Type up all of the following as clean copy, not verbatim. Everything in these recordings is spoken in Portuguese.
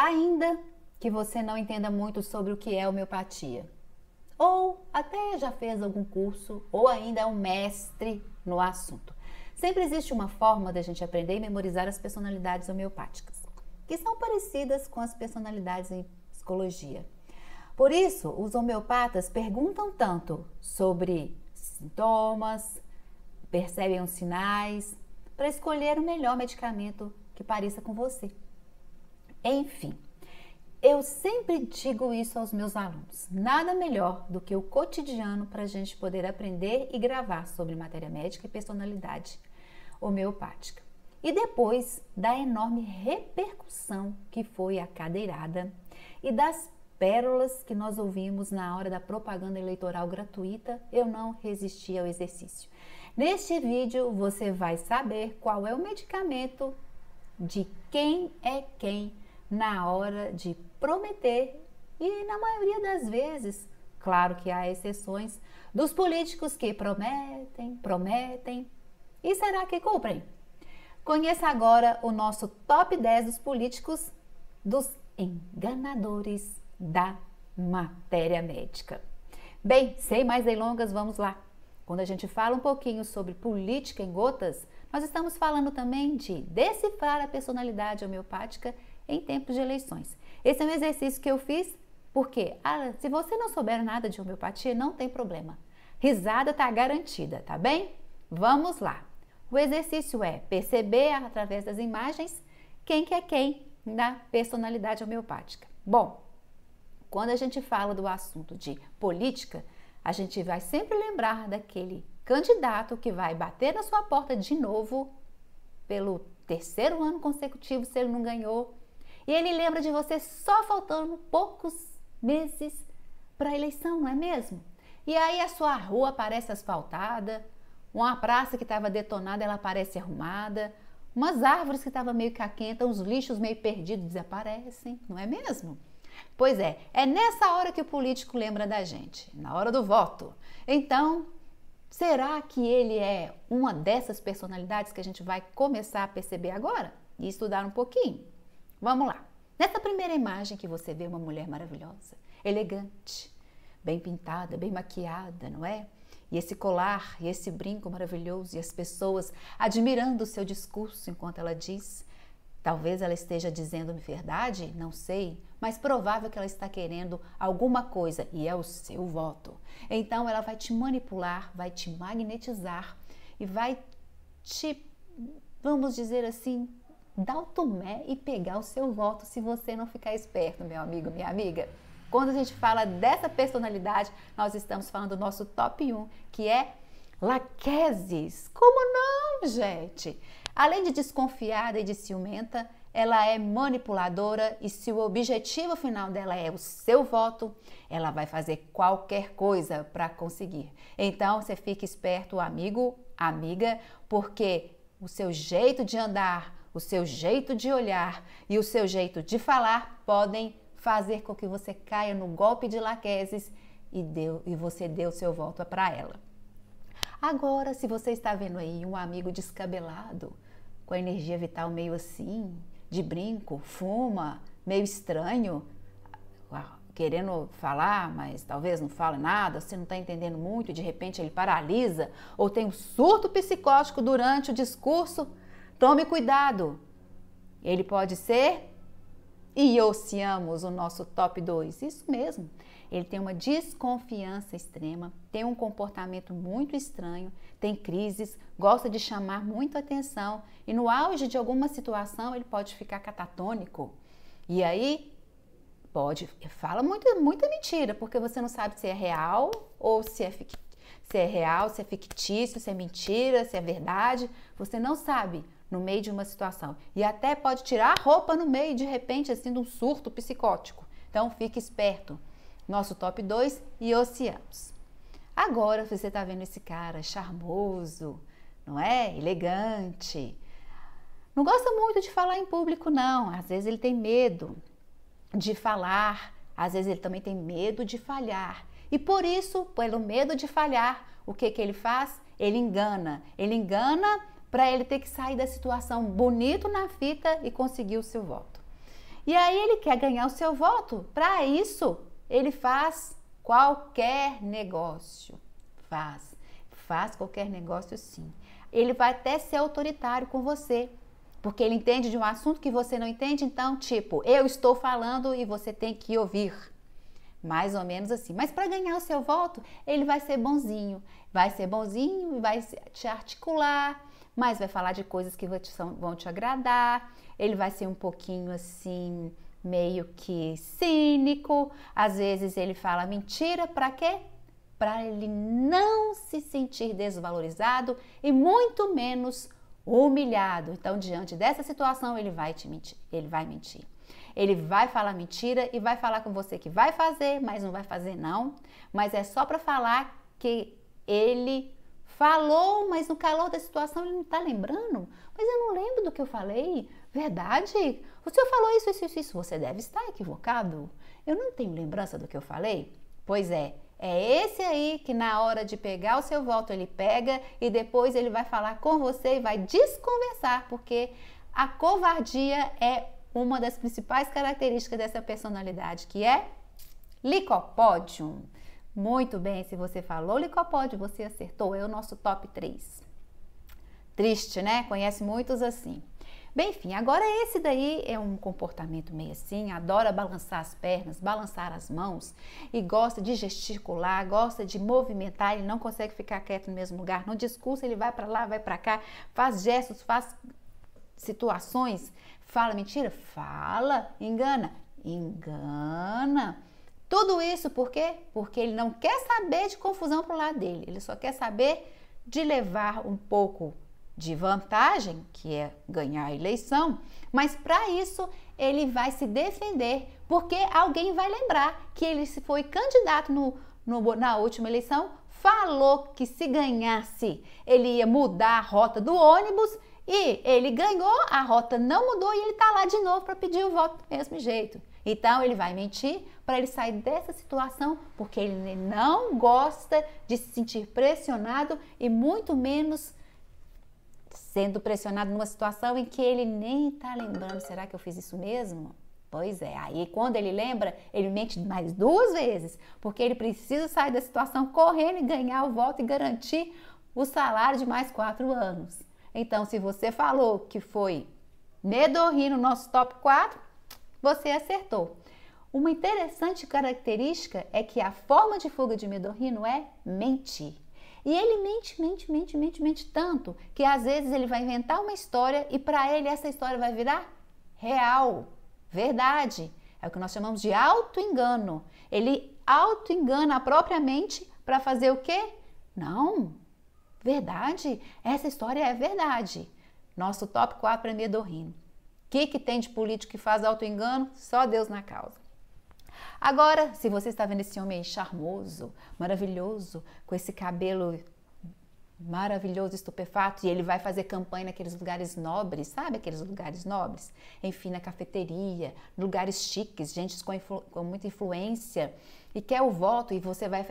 Ainda que você não entenda muito sobre o que é homeopatia, ou até já fez algum curso, ou ainda é um mestre no assunto, sempre existe uma forma da gente aprender e memorizar as personalidades homeopáticas, que são parecidas com as personalidades em psicologia. Por isso, os homeopatas perguntam tanto sobre sintomas, percebem os sinais, para escolher o melhor medicamento que pareça com você. Enfim, eu sempre digo isso aos meus alunos. Nada melhor do que o cotidiano para a gente poder aprender e gravar sobre matéria médica e personalidade homeopática. E depois da enorme repercussão que foi a cadeirada e das pérolas que nós ouvimos na hora da propaganda eleitoral gratuita, eu não resisti ao exercício. Neste vídeo você vai saber qual é o medicamento de quem é quem na hora de prometer e na maioria das vezes, claro que há exceções, dos políticos que prometem e será que cumprem? Conheça agora o nosso top 10 dos políticos dos enganadores da matéria médica. Bem, sem mais delongas, vamos lá. Quando a gente fala um pouquinho sobre política em gotas, nós estamos falando também de decifrar a personalidade homeopática em tempos de eleições. Esse é um exercício que eu fiz porque, se você não souber nada de homeopatia, não tem problema. Risada tá garantida, tá bem? Vamos lá. O exercício é perceber através das imagens quem que é quem na personalidade homeopática. Bom, quando a gente fala do assunto de política, a gente vai sempre lembrar daquele candidato que vai bater na sua porta de novo pelo terceiro ano consecutivo se ele não ganhou. E ele lembra de você só faltando poucos meses para a eleição, não é mesmo? E aí a sua rua parece asfaltada, uma praça que estava detonada, ela parece arrumada, umas árvores que estavam meio caquentas, uns lixos meio perdidos desaparecem, não é mesmo? Pois é nessa hora que o político lembra da gente, na hora do voto. Então, será que ele é uma dessas personalidades que a gente vai começar a perceber agora e estudar um pouquinho? Vamos lá. Nessa primeira imagem que você vê uma mulher maravilhosa, elegante, bem pintada, bem maquiada, não é? E esse colar e esse brinco maravilhoso e as pessoas admirando o seu discurso enquanto ela diz. Talvez ela esteja dizendo verdade, não sei, mas provável que ela está querendo alguma coisa e é o seu voto. Então ela vai te manipular, vai te magnetizar e vai te, vamos dizer assim, dar o tomé e pegar o seu voto se você não ficar esperto, meu amigo, minha amiga. Quando a gente fala dessa personalidade, nós estamos falando do nosso top 1, que é Laquesis. Como não, gente? Além de desconfiada e de ciumenta, ela é manipuladora e se o objetivo final dela é o seu voto, ela vai fazer qualquer coisa para conseguir. Então, você fique esperto, amigo, amiga, porque o seu jeito de andar, o seu jeito de olhar e o seu jeito de falar podem fazer com que você caia no golpe de Laquesis e você dê o seu voto para ela. Agora, se você está vendo aí um amigo descabelado, com a energia vital meio assim, de brinco, fuma, meio estranho, querendo falar, mas talvez não fale nada, você não está entendendo muito, de repente ele paralisa, ou tem um surto psicótico durante o discurso, tome cuidado. Ele pode ser Iociamos, o nosso top 2, isso mesmo. Ele tem uma desconfiança extrema, tem um comportamento muito estranho, tem crises, gosta de chamar muito atenção e no auge de alguma situação ele pode ficar catatônico. E aí fala muita mentira, porque você não sabe se é real ou se é real, se é fictício, se é mentira, se é verdade, você não sabe no meio de uma situação. E até pode tirar a roupa no meio, de repente, assim, de um surto psicótico. Então, fique esperto. Nosso top 2, Iociamos. Agora, você está vendo esse cara charmoso, não é? Elegante. Não gosta muito de falar em público, não. Às vezes ele tem medo de falar, às vezes ele também tem medo de falhar. E por isso, pelo medo de falhar, o que ele faz? Ele engana. Ele engana para ele ter que sair da situação bonito na fita e conseguir o seu voto. E aí ele quer ganhar o seu voto. Para isso, ele faz qualquer negócio. Faz qualquer negócio sim. Ele vai até ser autoritário com você, porque ele entende de um assunto que você não entende, então, tipo, eu estou falando e você tem que ouvir. Mais ou menos assim. Mas para ganhar o seu voto, ele vai ser bonzinho. Vai ser bonzinho e vai te articular, mas vai falar de coisas que vão te agradar. Ele vai ser um pouquinho assim, meio que cínico. Às vezes ele fala mentira, para quê? Para ele não se sentir desvalorizado e muito menos humilhado. Então, diante dessa situação, ele vai mentir. Ele vai falar mentira e vai falar com você que vai fazer, mas não vai fazer não. Mas é só para falar que ele falou, mas no calor da situação ele não está lembrando. Mas eu não lembro do que eu falei. Verdade? O senhor falou isso. Você deve estar equivocado. Eu não tenho lembrança do que eu falei. Pois é. É esse aí que na hora de pegar o seu voto ele pega e depois ele vai falar com você e vai desconversar, porque a covardia é uma das principais características dessa personalidade, que é licopódio. Muito bem, se você falou licopódio, você acertou, é o nosso top 3. Triste, né? Conhece muitos assim. Bem, enfim, agora esse daí é um comportamento meio assim, adora balançar as pernas, balançar as mãos e gosta de gesticular, gosta de movimentar, ele não consegue ficar quieto no mesmo lugar. No discurso ele vai para lá, vai para cá, faz gestos, faz situações, fala mentira, fala, engana. Tudo isso por quê? Porque ele não quer saber de confusão pro lado dele, ele só quer saber de levar um pouco de vantagem, que é ganhar a eleição, mas para isso ele vai se defender, porque alguém vai lembrar que ele foi candidato na última eleição, falou que se ganhasse ele ia mudar a rota do ônibus e ele ganhou, a rota não mudou e ele está lá de novo para pedir o voto do mesmo jeito. Então ele vai mentir para ele sair dessa situação, porque ele não gosta de se sentir pressionado e muito menos sendo pressionado numa situação em que ele nem está lembrando, será que eu fiz isso mesmo? Pois é, aí quando ele lembra, ele mente mais 2 vezes, porque ele precisa sair da situação correndo e ganhar o voto e garantir o salário de mais 4 anos. Então, se você falou que foi Medorri no nosso top 4, você acertou. Uma interessante característica é que a forma de fuga de Medorrino é mentir. E ele mente tanto que às vezes ele vai inventar uma história e para ele essa história vai virar real, verdade. É o que nós chamamos de auto-engano. Ele auto-engana a própria mente para fazer o quê? Não, verdade, essa história é verdade. Nosso top 4 é Medorrino. O que tem de político que faz auto-engano? Só Deus na causa. Agora, se você está vendo esse homem aí charmoso, maravilhoso, com esse cabelo maravilhoso, estupefato, e ele vai fazer campanha naqueles lugares nobres, sabe aqueles lugares nobres? Enfim, na cafeteria, lugares chiques, gente com muita influência, e quer o voto, e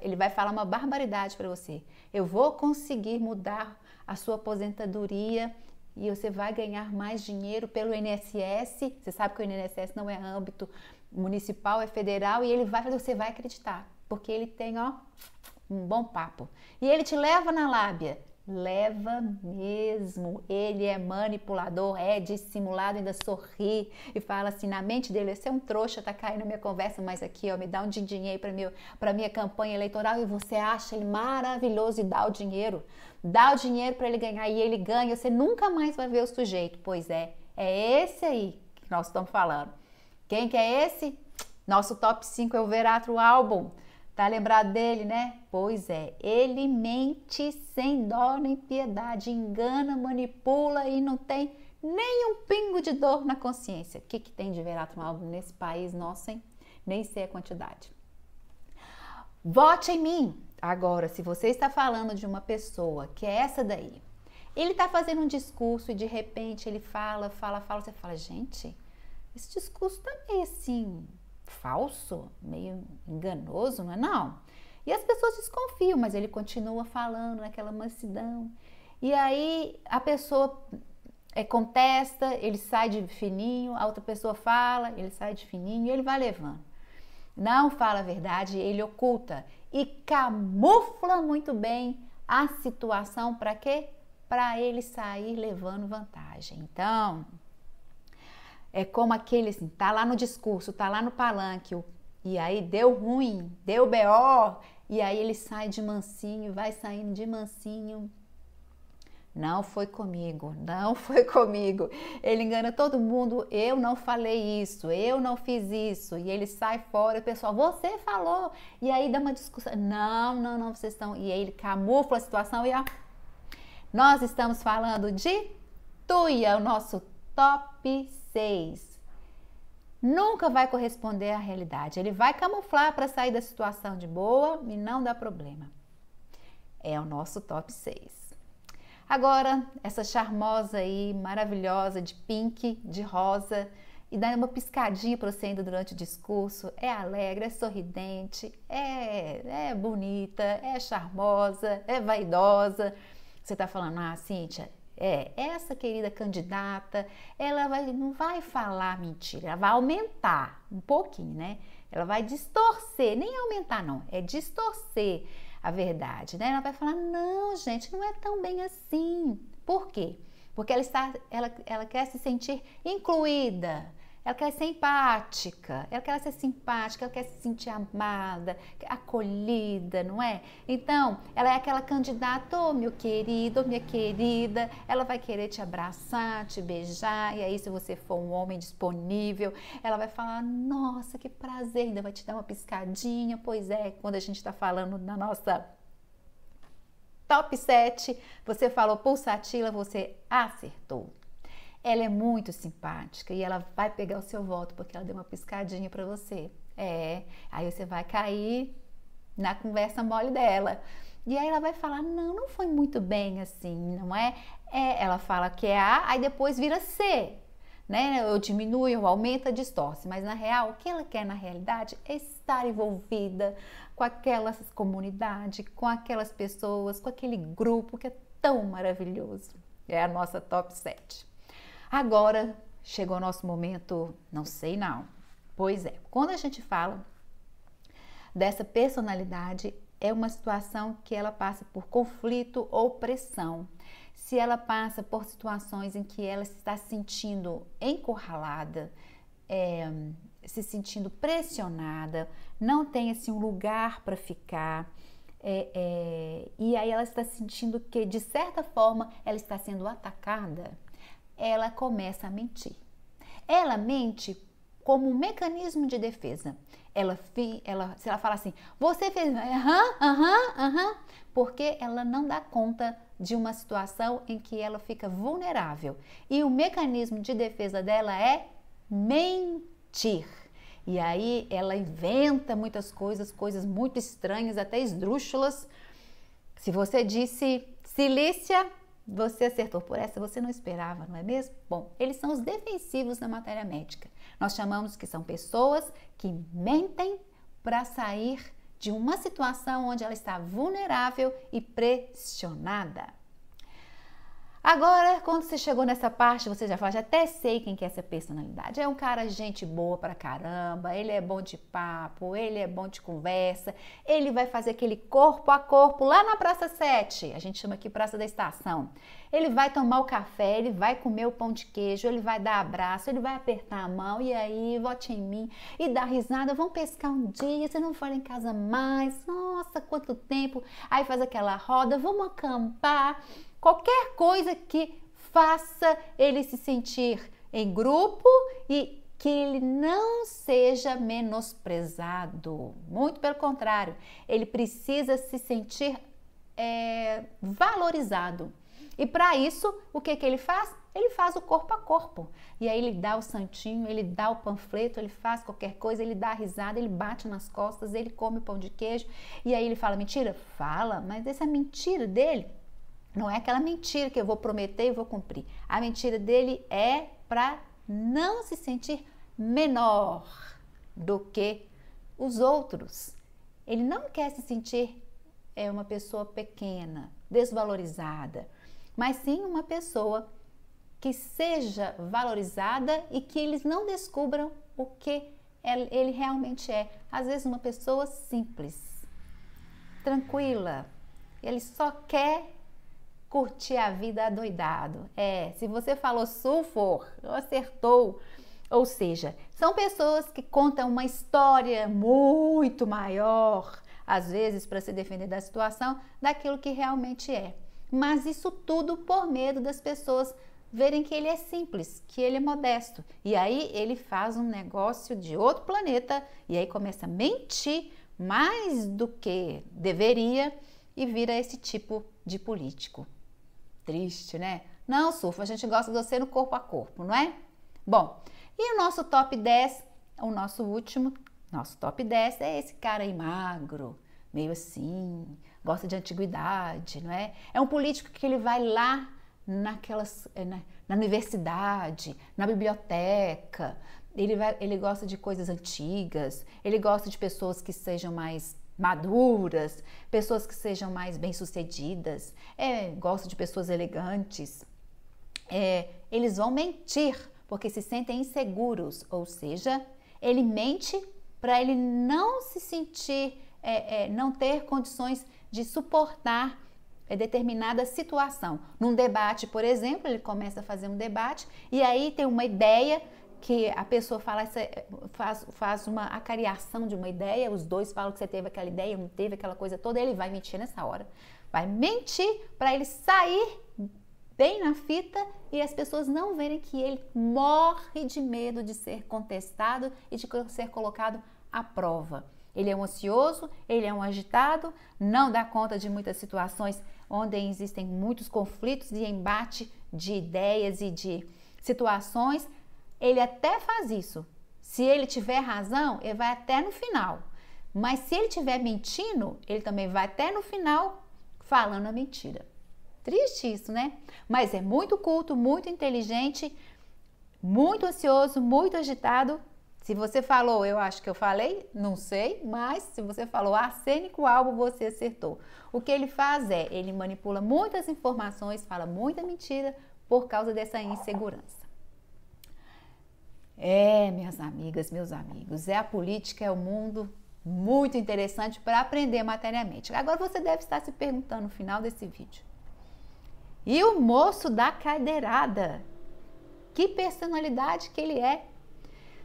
ele vai falar uma barbaridade para você. Eu vou conseguir mudar a sua aposentadoria e você vai ganhar mais dinheiro pelo INSS. Você sabe que o INSS não é âmbito municipal, é federal, e você vai acreditar, porque ele tem, um bom papo. E ele te leva na lábia. Leva mesmo. Ele é manipulador, é dissimulado, ainda sorri e fala assim na mente dele, você é um trouxa, tá caindo na minha conversa, mas aqui, me dá um din-din aí pra minha campanha eleitoral, e você acha ele maravilhoso e dá o dinheiro. Dá o dinheiro para ele ganhar e ele ganha, você nunca mais vai ver o sujeito. Pois é esse aí que nós estamos falando. Quem que é esse? Nosso top 5 é o Veratro Álbum. Tá lembrado dele, né? Pois é, ele mente sem dó nem piedade, engana, manipula e não tem nem um pingo de dor na consciência. O que tem de Veratro Álbum nesse país nosso, hein? Nem sei a quantidade. Vote em mim! Agora, se você está falando de uma pessoa que é essa daí, ele está fazendo um discurso e de repente ele fala, você fala, gente, esse discurso tá meio assim, falso, meio enganoso, não é não? E as pessoas desconfiam, mas ele continua falando naquela mansidão. E aí a pessoa contesta, ele sai de fininho, a outra pessoa fala, ele sai de fininho e ele vai levando. Não fala a verdade, ele oculta e camufla muito bem a situação para quê? Para ele sair levando vantagem. Então, é como aquele assim, tá lá no discurso, tá lá no palanque, e aí deu ruim, deu BO, e aí ele sai de mansinho, vai saindo de mansinho. Não foi comigo, não foi comigo. Ele engana todo mundo, eu não falei isso, eu não fiz isso. E ele sai fora, o pessoal, você falou. E aí dá uma discussão, não, vocês estão... E aí ele camufla a situação e ó, nós estamos falando de Tuia, o nosso top 6. Nunca vai corresponder à realidade. Ele vai camuflar para sair da situação de boa e não dá problema. É o nosso top 6. Agora, essa charmosa aí, maravilhosa, de pink, de rosa, e dá uma piscadinha para você ainda durante o discurso, é alegre, é sorridente, é bonita, é charmosa, é vaidosa. Você tá falando, Cíntia, essa querida candidata, ela não vai falar mentira, ela vai aumentar um pouquinho, né? Ela vai distorcer, nem aumentar não, é distorcer a verdade, né? Ela vai falar, não, gente, não é tão bem assim. Por quê? Porque ela quer se sentir incluída, ela quer ser empática, ela quer ser simpática, ela quer se sentir amada, acolhida, não é? Então, ela é aquela candidata, ô meu querido, ô minha querida, ela vai querer te abraçar, te beijar, e aí se você for um homem disponível, ela vai falar, nossa, que prazer, ainda vai te dar uma piscadinha, pois é, quando a gente está falando da nossa top 7, você falou pulsatila, você acertou. Ela é muito simpática e ela vai pegar o seu voto porque ela deu uma piscadinha para você. Aí você vai cair na conversa mole dela. E aí ela vai falar, não foi muito bem assim, não é? Ela fala que é A, aí depois vira C, né? Ou diminui, ou aumenta, distorce. Mas na real, o que ela quer na realidade é estar envolvida com aquela comunidade, com aquelas pessoas, com aquele grupo que é tão maravilhoso. É a nossa top 7. Agora chegou o nosso momento, não sei não. Pois é, quando a gente fala dessa personalidade, é uma situação que ela passa por conflito ou pressão. Se ela passa por situações em que ela está se sentindo encurralada, se sentindo pressionada, não tem assim um lugar para ficar, e aí ela está sentindo que de certa forma ela está sendo atacada, ela começa a mentir. Ela mente como um mecanismo de defesa. Se ela fala assim, você fez, porque ela não dá conta de uma situação em que ela fica vulnerável. E o mecanismo de defesa dela é mentir. E aí ela inventa muitas coisas muito estranhas, até esdrúxulas. Se você disse Cilícia, você acertou por essa, você não esperava, não é mesmo? Bom, eles são os defensivos na matéria médica. Nós chamamos que são pessoas que mentem para sair de uma situação onde ela está vulnerável e pressionada. Agora, quando você chegou nessa parte, você já fala, já até sei quem que é essa personalidade. É um cara gente boa pra caramba, ele é bom de papo, ele é bom de conversa, ele vai fazer aquele corpo a corpo lá na Praça 7, a gente chama aqui Praça da Estação. Ele vai tomar o café, ele vai comer o pão de queijo, ele vai dar abraço, ele vai apertar a mão, e aí, vote em mim, e dar risada, vamos pescar um dia, você não fala em casa mais, nossa, quanto tempo, aí faz aquela roda, vamos acampar. Qualquer coisa que faça ele se sentir em grupo e que ele não seja menosprezado. Muito pelo contrário, ele precisa se sentir valorizado. E para isso, o que ele faz? Ele faz o corpo a corpo. E aí ele dá o santinho, ele dá o panfleto, ele faz qualquer coisa, ele dá a risada, ele bate nas costas, ele come o pão de queijo. E aí ele fala mentira? Fala, mas essa mentira dele não é aquela mentira que eu vou prometer e vou cumprir. A mentira dele é para não se sentir menor do que os outros. Ele não quer se sentir uma pessoa pequena, desvalorizada, mas sim uma pessoa que seja valorizada e que eles não descubram o que ele realmente é. Às vezes uma pessoa simples, tranquila, ele só quer curtir a vida adoidado. Se você falou sulfur, acertou. Ou seja, são pessoas que contam uma história muito maior, às vezes para se defender da situação, daquilo que realmente é. Mas isso tudo por medo das pessoas verem que ele é simples, que ele é modesto. E aí ele faz um negócio de outro planeta e aí começa a mentir mais do que deveria e vira esse tipo de político. Triste, né? Não, Sulfo, a gente gosta de você no corpo a corpo, não é? Bom, e o nosso top 10, o nosso último, nosso top 10 é esse cara aí magro, meio assim, gosta de antiguidade, não é? É um político que ele vai lá na universidade, na biblioteca, ele gosta de coisas antigas, ele gosta de pessoas que sejam mais maduras, pessoas que sejam mais bem-sucedidas, gosta de pessoas elegantes. Eles vão mentir porque se sentem inseguros, ou seja, ele mente para ele não se sentir, não ter condições de suportar determinada situação. Num debate, por exemplo, ele começa a fazer um debate e aí tem uma ideia que a pessoa faz uma acariação de uma ideia, os dois falam que você teve aquela ideia, não teve aquela coisa toda, ele vai mentir nessa hora. Vai mentir para ele sair bem na fita e as pessoas não verem que ele morre de medo de ser contestado e de ser colocado à prova. Ele é um ansioso, ele é um agitado, não dá conta de muitas situações onde existem muitos conflitos e embate de ideias e de situações. Ele até faz isso. Se ele tiver razão, ele vai até no final. Mas se ele estiver mentindo, ele também vai até no final falando a mentira. Triste isso, né? Mas é muito culto, muito inteligente, muito ansioso, muito agitado. Se você falou, eu acho que eu falei, não sei, mas se você falou arsênico albo, você acertou. O que ele faz ele manipula muitas informações, fala muita mentira por causa dessa insegurança. Minhas amigas, meus amigos, a política é um mundo muito interessante para aprender materialmente. Agora você deve estar se perguntando no final desse vídeo. E o moço da cadeirada? Que personalidade que ele é?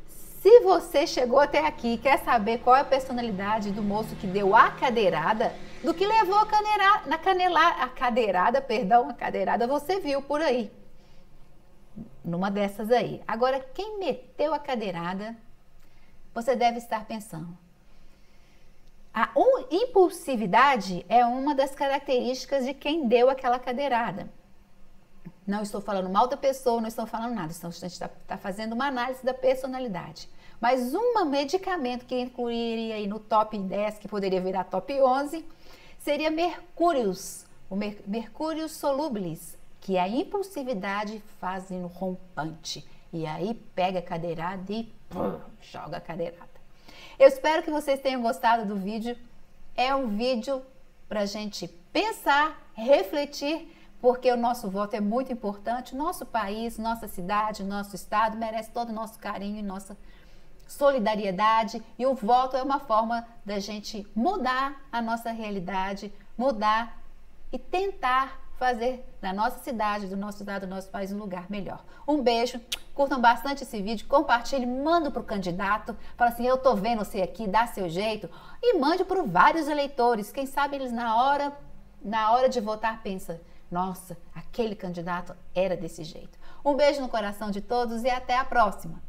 Se você chegou até aqui e quer saber qual é a personalidade do moço que deu a cadeirada, do que levou a cadeirada, você viu por aí. Numa dessas aí. Agora, quem meteu a cadeirada, você deve estar pensando. A impulsividade é uma das características de quem deu aquela cadeirada. Não estou falando mal da pessoa, não estou falando nada. A gente está fazendo uma análise da personalidade. Mas um medicamento que incluiria aí no top 10, que poderia virar top 11, seria mercúrios, o mercúrio solubilis, que a impulsividade faz no rompante. E aí pega a cadeirada e joga a cadeirada. Eu espero que vocês tenham gostado do vídeo. É um vídeo para a gente pensar, refletir, porque o nosso voto é muito importante. Nosso país, nossa cidade, nosso estado merece todo o nosso carinho e nossa solidariedade. E o voto é uma forma da gente mudar a nossa realidade, mudar e tentar fazer da nossa cidade, do nosso estado, do nosso país um lugar melhor. Um beijo, curtam bastante esse vídeo, compartilhem, mandem para o candidato, fala assim, eu tô vendo você aqui, dá seu jeito, e mande para vários eleitores, quem sabe eles na hora de votar pensam, nossa, aquele candidato era desse jeito. Um beijo no coração de todos e até a próxima!